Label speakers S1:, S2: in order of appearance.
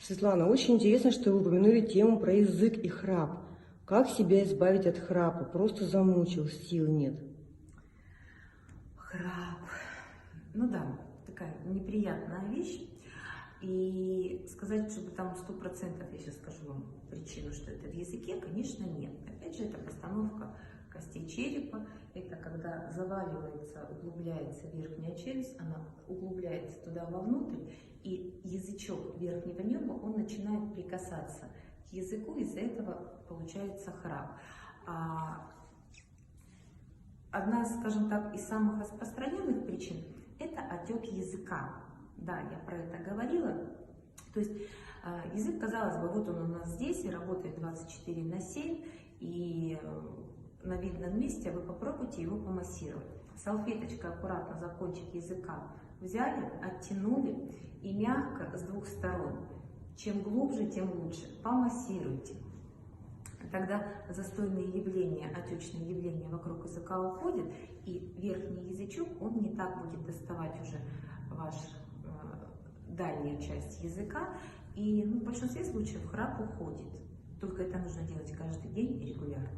S1: Светлана, очень интересно, что вы упомянули тему про язык и храп. Как себя избавить от храпа? Просто замучил, сил нет.
S2: Храп. Ну да, такая неприятная вещь. И сказать, чтобы там 100%, я сейчас скажу вам причину, что это в языке, конечно, нет. Опять же, это постановка костей черепа. Это когда заваливается, углубляется верхняя челюсть, она углубляется туда вовнутрь, и язычок верхнего неба, он начинает прикасаться к языку, из-за этого получается храп. Одна, скажем так, из самых распространенных причин – это отек языка. Да, я про это говорила. То есть язык, казалось бы, вот он у нас здесь и работает 24/7, и на видном месте вы попробуйте его помассировать. Салфеточкой аккуратно за кончик языка взяли, оттянули и мягко с двух сторон. Чем глубже, тем лучше. Помассируйте. Тогда застойные явления, отечные явления вокруг языка уходят, и верхний язычок, он не так будет доставать уже вашу дальнюю часть языка, и в большинстве случаев храп уходит. Только это нужно делать каждый день и регулярно.